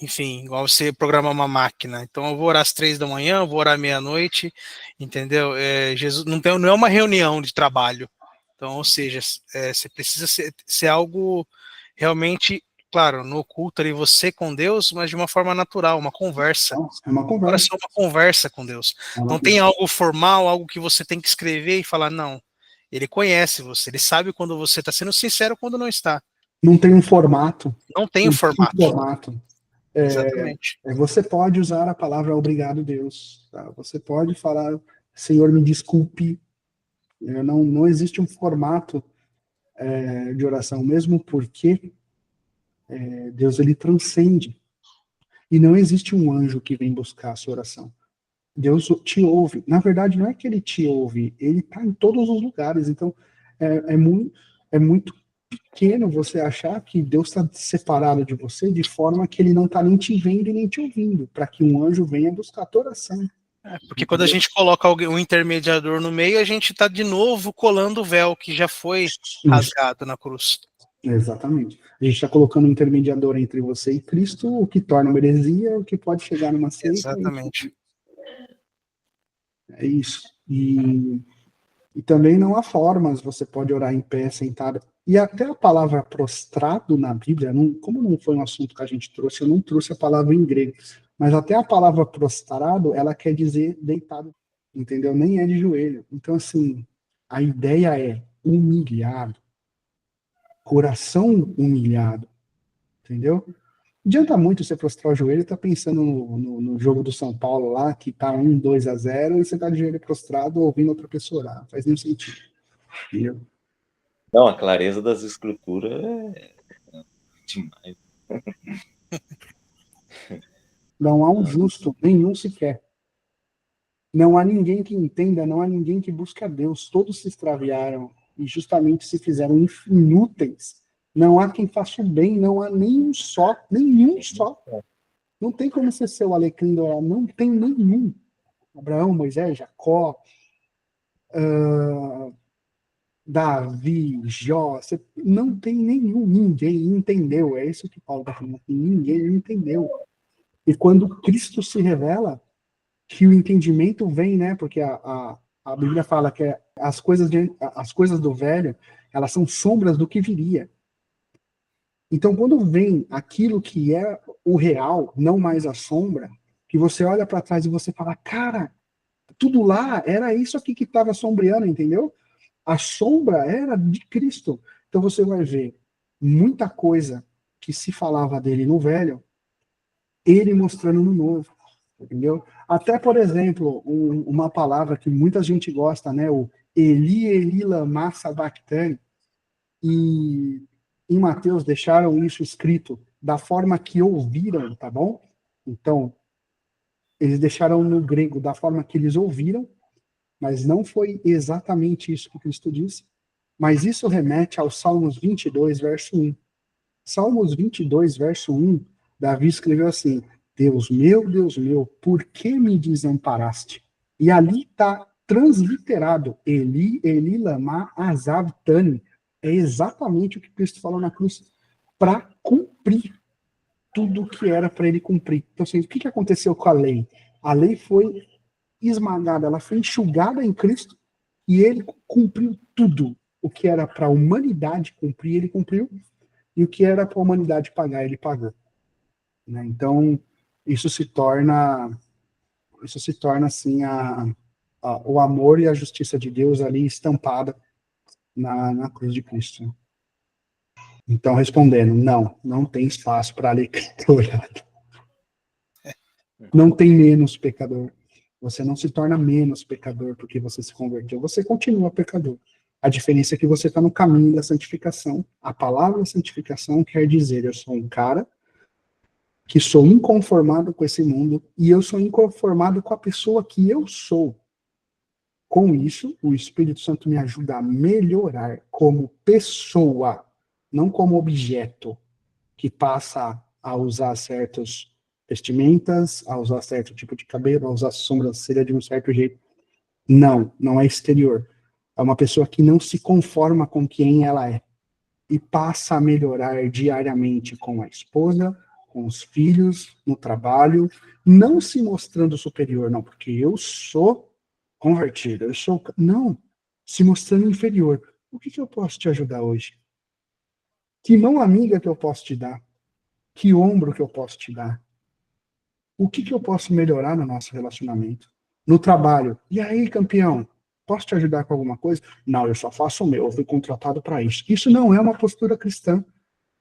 enfim, igual você programar uma máquina. Então eu vou orar às 3 da manhã, eu vou orar meia-noite, entendeu? Jesus não é uma reunião de trabalho. Então, ou seja, você precisa ser algo realmente, claro, no oculto ali, você com Deus, mas de uma forma natural, uma conversa. É uma conversa. Oração é uma conversa com Deus. Não tem algo formal, algo que você tem que escrever e falar, não. Ele conhece você, ele sabe quando você está sendo sincero, quando não está. Não tem um formato. Não tem o formato. Formato. Exatamente. Você pode usar a palavra obrigado, Deus. Tá? Você pode falar, Senhor, me desculpe. Não existe um formato de oração, mesmo porque Deus ele transcende. E não existe um anjo que vem buscar a sua oração. Deus te ouve. Na verdade, não é que ele te ouve, ele está em todos os lugares. Então, é muito pequeno você achar que Deus está separado de você de forma que ele não está nem te vendo e nem te ouvindo, para que um anjo venha buscar a tua oração. Porque quando a gente coloca um intermediador no meio, a gente está de novo colando o véu que já foi rasgado na cruz. Exatamente. A gente está colocando um intermediador entre você e Cristo, o que torna uma heresia, o que pode chegar numa seita. Exatamente. É isso. E também não há formas, você pode orar em pé, sentado. E até a palavra prostrado na Bíblia, como não foi um assunto que a gente trouxe, eu não trouxe a palavra em grego, mas até a palavra prostrado, ela quer dizer deitado, entendeu? Nem é de joelho. Então, assim, a ideia é humilhado, coração humilhado, entendeu? Não adianta muito você prostrar o joelho e tá pensando no jogo do São Paulo lá, que tá 2-0, e você tá de joelho prostrado ouvindo outra pessoa orar. Não faz nenhum sentido. Entendeu? Não, a clareza das escrituras é demais. Não há um justo, nenhum sequer. Não há ninguém que entenda, não há ninguém que busque a Deus. Todos se extraviaram e justamente se fizeram inúteis. Não há quem faça o bem, não há nenhum só. Não tem como você ser o alecrim dourado, não tem nenhum. Abraão, Moisés, Jacó, Davi, Jó, não tem nenhum, ninguém entendeu. É isso que Paulo está falando aqui, ninguém entendeu. E quando Cristo se revela, que o entendimento vem, né? Porque a Bíblia fala que as coisas do velho, elas são sombras do que viria. Então, quando vem aquilo que é o real, não mais a sombra, que você olha para trás e você fala, cara, tudo lá era isso aqui que estava sombreando, entendeu? A sombra era de Cristo. Então você vai ver muita coisa que se falava dele no velho, ele mostrando no novo, entendeu? Até, por exemplo, uma palavra que muita gente gosta, né? O Eli, Eli, lama sabachthani. E em Mateus deixaram isso escrito da forma que ouviram, tá bom? Então, eles deixaram no grego da forma que eles ouviram, mas não foi exatamente isso que Cristo disse. Mas isso remete aos Salmos 22, verso 1. Salmos 22, verso 1, Davi escreveu assim, Deus meu, por que me desamparaste? E ali está transliterado, Eli, Eli, lama sabachthani. É exatamente o que Cristo falou na cruz, para cumprir tudo o que era para ele cumprir. Então, assim, o que aconteceu com a lei? A lei foi esmagada, ela foi enxugada em Cristo e ele cumpriu tudo. O que era para a humanidade cumprir, ele cumpriu, e o que era para a humanidade pagar, ele pagou. Né? Então, isso se torna assim, o amor e a justiça de Deus ali estampada na cruz de Cristo. Então, respondendo, não tem espaço para alecrim dourado. Não tem menos pecador. Você não se torna menos pecador porque você se converteu. Você continua pecador. A diferença é que você está no caminho da santificação. A palavra santificação quer dizer, eu sou um cara que sou inconformado com esse mundo e eu sou inconformado com a pessoa que eu sou. Com isso, o Espírito Santo me ajuda a melhorar como pessoa, não como objeto que passa a usar certas vestimentas, a usar certo tipo de cabelo, a usar sobrancelha de um certo jeito. Não é exterior. É uma pessoa que não se conforma com quem ela é e passa a melhorar diariamente com a esposa, com os filhos, no trabalho, não se mostrando superior, não, porque eu sou convertido, não, se mostrando inferior. O que eu posso te ajudar hoje? Que mão amiga que eu posso te dar? Que ombro que eu posso te dar? O que eu posso melhorar no nosso relacionamento? No trabalho. E aí, campeão? Posso te ajudar com alguma coisa? Não, eu só faço o meu, eu fui contratado para isso. Isso não é uma postura cristã.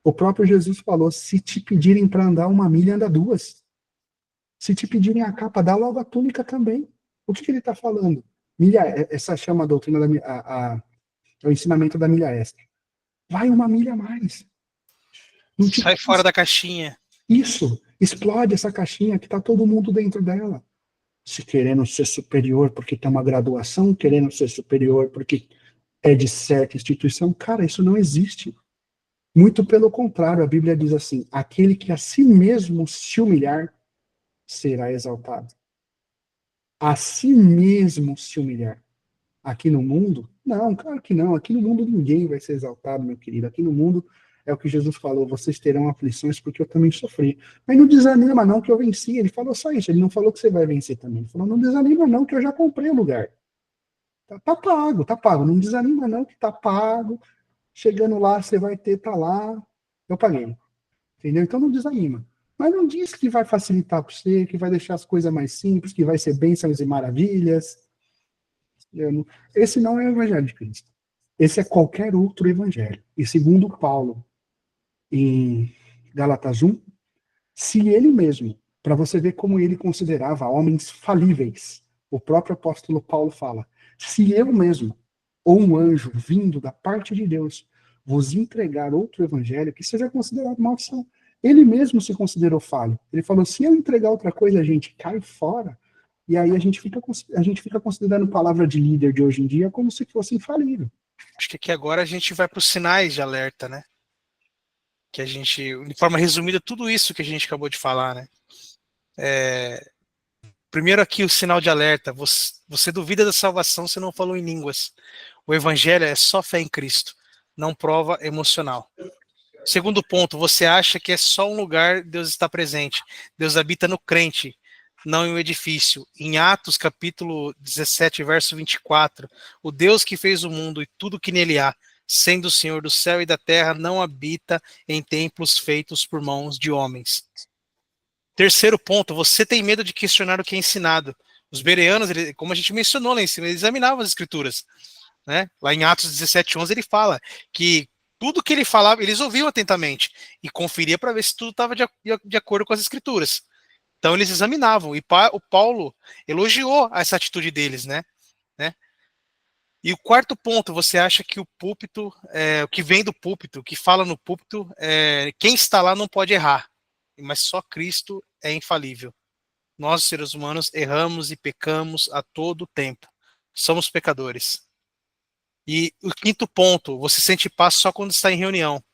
O próprio Jesus falou, se te pedirem para andar 1 milha, anda 2. Se te pedirem a capa, dá logo a túnica também. O que ele está falando? Essa chama a doutrina, o ensinamento da milha extra. Vai 1 milha a mais. Não te... Sai fora da caixinha. Isso, explode essa caixinha que está todo mundo dentro dela. Se querendo ser superior porque tem uma graduação, querendo ser superior porque é de certa instituição, cara, isso não existe. Muito pelo contrário, a Bíblia diz assim, aquele que a si mesmo se humilhar, será exaltado. A si mesmo se humilhar. Aqui no mundo? Não, claro que não. Aqui no mundo ninguém vai ser exaltado, meu querido. Aqui no mundo é o que Jesus falou, vocês terão aflições porque eu também sofri. Mas não desanima não que eu venci. Ele falou só isso, ele não falou que você vai vencer também. Ele falou, não desanima não que eu já comprei o lugar. Tá pago, tá pago. Não desanima não que tá pago. Chegando lá, você vai ter, tá lá. Eu paguei. Entendeu? Então não desanima. Mas não diz que vai facilitar para você, que vai deixar as coisas mais simples, que vai ser bênçãos e maravilhas. Esse não é o evangelho de Cristo. Esse é qualquer outro evangelho. E segundo Paulo, em Gálatas 1, se ele mesmo, para você ver como ele considerava homens falíveis, o próprio apóstolo Paulo fala, se eu mesmo, ou um anjo vindo da parte de Deus, vos entregar outro evangelho, que seja considerado maldição. Ele mesmo se considerou falho. Ele falou, se eu entregar outra coisa, a gente cai fora. E aí a gente fica considerando palavra de líder de hoje em dia como se fosse infalível. Acho que aqui agora a gente vai para os sinais de alerta, né? Que a gente, de forma resumida, tudo isso que a gente acabou de falar, né? Primeiro aqui o sinal de alerta. Você duvida da salvação se não falou em línguas. O evangelho é só fé em Cristo, não prova emocional. Segundo ponto, você acha que é só um lugar Deus está presente. Deus habita no crente, não em um edifício. Em Atos, capítulo 17, verso 24, o Deus que fez o mundo e tudo que nele há, sendo o Senhor do céu e da terra, não habita em templos feitos por mãos de homens. Terceiro ponto, você tem medo de questionar o que é ensinado. Os bereanos, como a gente mencionou lá em cima, eles examinavam as escrituras. Né? Lá em Atos 17:11 ele fala que tudo que ele falava, eles ouviam atentamente e conferia para ver se tudo estava de acordo com as escrituras. Então eles examinavam, e o Paulo elogiou essa atitude deles, né? E o quarto ponto, você acha que o púlpito, o que vem do púlpito, o que fala no púlpito, quem está lá não pode errar, mas só Cristo é infalível. Nós, seres humanos, erramos e pecamos a todo tempo. Somos pecadores. E o quinto ponto, você sente paz só quando está em reunião.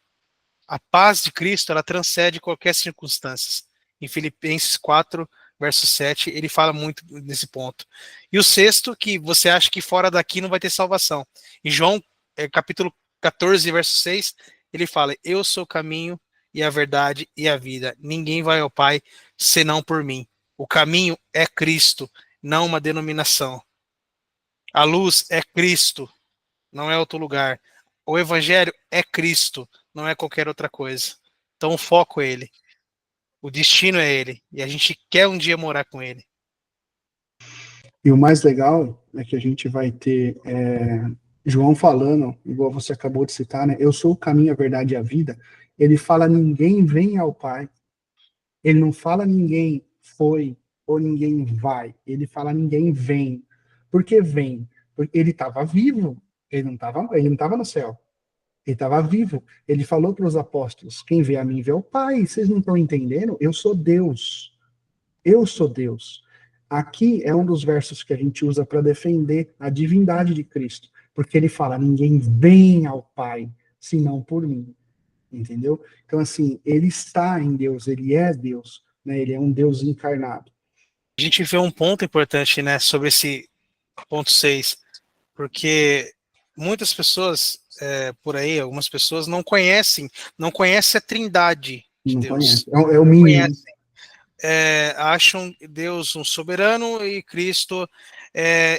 A paz de Cristo, ela transcende qualquer circunstância. Em Filipenses 4, verso 7, ele fala muito nesse ponto. E o sexto, que você acha que fora daqui não vai ter salvação. Em João, capítulo 14, verso 6, ele fala, eu sou o caminho e a verdade e a vida. Ninguém vai ao Pai senão por mim. O caminho é Cristo, não uma denominação. A luz é Cristo, não é outro lugar. O evangelho é Cristo, não é qualquer outra coisa. Então o foco é ele. O destino é ele. E a gente quer um dia morar com ele. E o mais legal é que a gente vai ter João falando, igual você acabou de citar, né? Eu sou o caminho, a verdade e a vida. Ele fala, ninguém vem ao Pai. Ele não fala ninguém foi ou ninguém vai. Ele fala ninguém vem. Por que vem? Porque ele estava vivo. Ele não estava no céu. Ele estava vivo. Ele falou para os apóstolos, quem vê a mim vê o Pai. Vocês não estão entendendo? Eu sou Deus. Eu sou Deus. Aqui é um dos versos que a gente usa para defender a divindade de Cristo. Porque ele fala, ninguém vem ao Pai, senão por mim. Entendeu? Então, assim, ele está em Deus, ele é Deus, né? Ele é um Deus encarnado. A gente vê um ponto importante, né, sobre esse ponto 6, porque muitas pessoas por aí, algumas pessoas não conhecem a trindade de Não Deus. conhece. É o mínimo. Acham Deus um soberano e Cristo,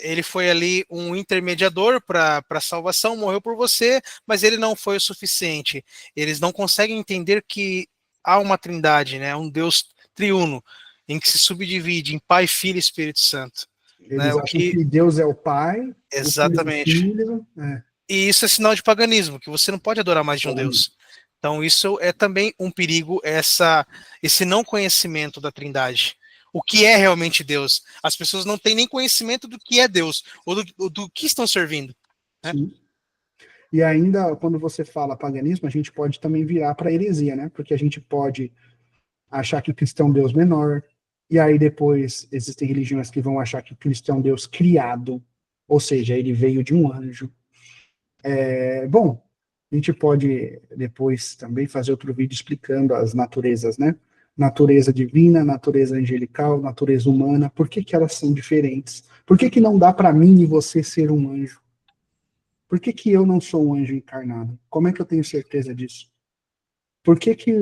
ele foi ali um intermediador para a salvação, morreu por você, mas ele não foi o suficiente. Eles não conseguem entender que há uma trindade, né, um Deus triuno, em que se subdivide em Pai, Filho e Espírito Santo. Eles acham que Deus é o Pai, exatamente. o Filho, E isso é sinal de paganismo, que você não pode adorar mais de um Deus. Então isso é também um perigo, esse não conhecimento da Trindade. O que é realmente Deus? As pessoas não têm nem conhecimento do que é Deus, ou do que estão servindo. Né? Sim. E ainda, quando você fala paganismo, a gente pode também virar para heresia, né? Porque a gente pode achar que o cristão é um Deus menor, e aí depois existem religiões que vão achar que o cristão é um Deus criado, ou seja, ele veio de um anjo. Bom, a gente pode depois também fazer outro vídeo explicando as naturezas, né? Natureza divina, natureza angelical, natureza humana, por que que elas são diferentes? Por que que não dá para mim e você ser um anjo? Por que que eu não sou um anjo encarnado? Como é que eu tenho certeza disso? Por que que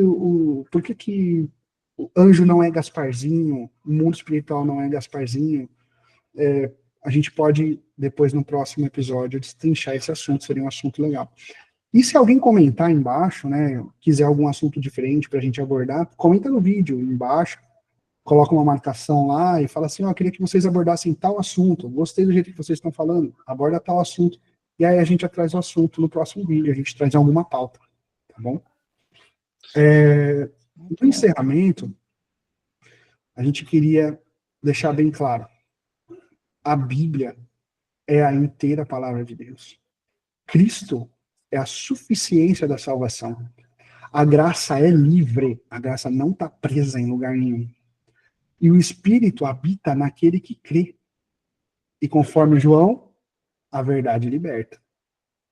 o anjo não é Gasparzinho, o mundo espiritual não é Gasparzinho? A gente pode, depois, no próximo episódio, destrinchar esse assunto, seria um assunto legal. E se alguém comentar embaixo, né, quiser algum assunto diferente para a gente abordar, comenta no vídeo embaixo, coloca uma marcação lá e fala assim, ó, eu queria que vocês abordassem tal assunto, gostei do jeito que vocês estão falando, aborda tal assunto, e aí a gente já traz o assunto no próximo vídeo, a gente traz alguma pauta, tá bom? No encerramento, a gente queria deixar bem claro, a Bíblia é a inteira palavra de Deus. Cristo é a suficiência da salvação. A graça é livre, a graça não está presa em lugar nenhum. E o Espírito habita naquele que crê. E conforme João, a verdade liberta.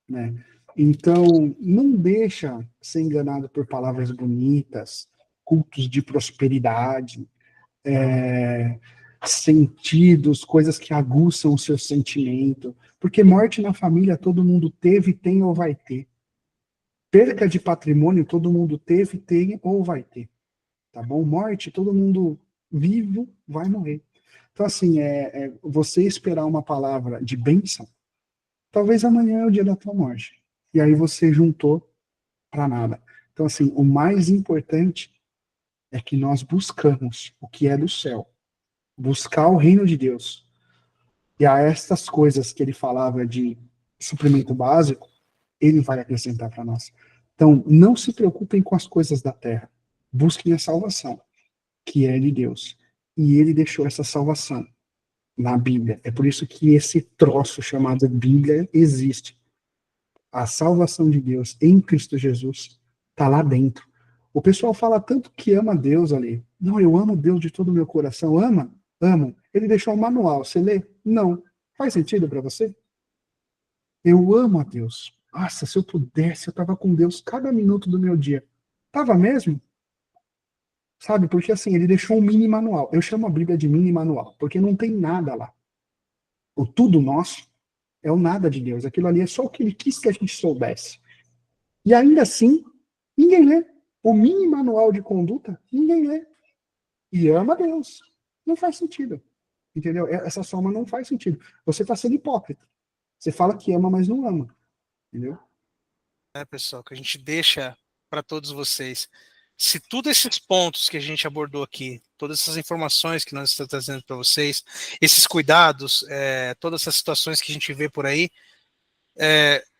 Né? Então, não deixa ser enganado por palavras bonitas, cultos de prosperidade, sentidos, coisas que aguçam o seu sentimento. Porque morte na família todo mundo teve, tem ou vai ter. Perca de patrimônio todo mundo teve, tem ou vai ter. Tá bom? Morte, todo mundo vivo vai morrer. Então, assim, você esperar uma palavra de bênção, talvez amanhã é o dia da tua morte. E aí você juntou para nada. Então, assim, o mais importante é que nós buscamos o que é do céu. Buscar o reino de Deus. E a estas coisas que ele falava de suprimento básico, ele vai acrescentar para nós. Então, não se preocupem com as coisas da terra. Busquem a salvação, que é de Deus. E ele deixou essa salvação na Bíblia. É por isso que esse troço chamado Bíblia existe. A salvação de Deus em Cristo Jesus está lá dentro. O pessoal fala tanto que ama Deus ali. Não, eu amo Deus de todo o meu coração. Ama? Amo. Ele deixou um manual. Você lê? Não. Faz sentido para você? Eu amo a Deus. Nossa, se eu pudesse, eu estava com Deus cada minuto do meu dia. Tava mesmo? Sabe? Porque assim, ele deixou um mini manual. Eu chamo a Bíblia de mini manual, porque não tem nada lá. O tudo nosso é o nada de Deus. Aquilo ali é só o que ele quis que a gente soubesse. E ainda assim, ninguém lê. O mini manual de conduta, ninguém lê. E ama Deus. Não faz sentido. Entendeu? Essa soma não faz sentido. Você está sendo hipócrita. Você fala que ama, mas não ama. Entendeu? Pessoal, que a gente deixa para todos vocês. Se todos esses pontos que a gente abordou aqui, todas essas informações que nós estamos trazendo para vocês, esses cuidados, todas essas situações que a gente vê por aí,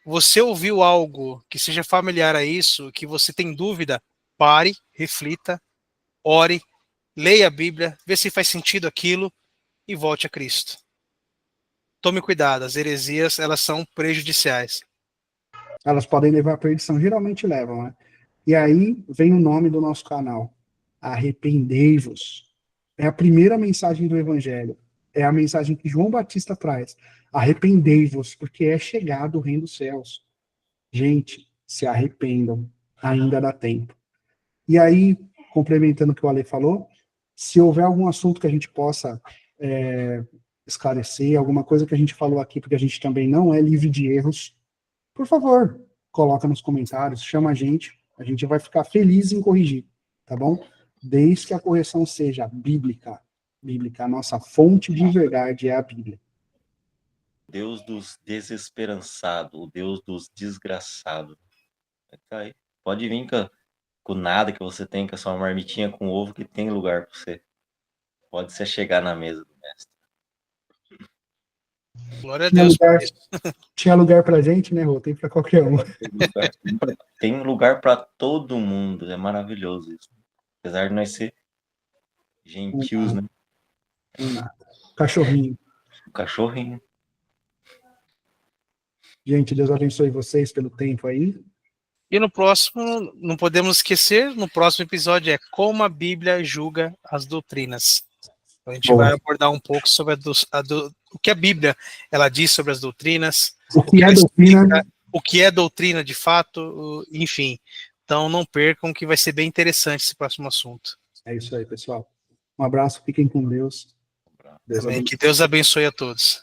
você ouviu algo que seja familiar a isso, que você tem dúvida, pare, reflita, ore, leia a Bíblia, vê se faz sentido aquilo e volte a Cristo. Tome cuidado, as heresias, elas são prejudiciais. Elas podem levar à perdição, geralmente levam, né? E aí vem o nome do nosso canal. Arrependei-vos. É a primeira mensagem do Evangelho. É a mensagem que João Batista traz. Arrependei-vos, porque é chegado o reino dos céus. Gente, se arrependam. Ainda dá tempo. E aí, complementando o que o Ale falou, se houver algum assunto que a gente possa esclarecer, alguma coisa que a gente falou aqui, porque a gente também não é livre de erros, por favor, coloca nos comentários, chama a gente vai ficar feliz em corrigir, tá bom? Desde que a correção seja bíblica. Bíblica, a nossa fonte de verdade é a Bíblia. Deus dos desesperançados, o Deus dos desgraçados. Tá aí. Pode vir com nada que você tem, com a sua marmitinha com ovo, que tem lugar para você. Pode se chegar na mesa do mestre. Glória a Deus por isso. Tinha lugar pra gente, né, Rô? Tem pra qualquer um. Tem lugar para todo mundo, é maravilhoso isso. Apesar de nós ser gentios, né? Cachorrinho. O cachorrinho. Gente, Deus abençoe vocês pelo tempo aí. E no próximo, não podemos esquecer, no próximo episódio é como a Bíblia julga as doutrinas. Então a gente vai abordar um pouco sobre o que a Bíblia ela diz sobre as doutrinas, O que é doutrina? o que é doutrina de fato, enfim. Então não percam que vai ser bem interessante esse próximo assunto. É isso aí, pessoal. Um abraço, fiquem com Deus. Amém. Que Deus abençoe a todos.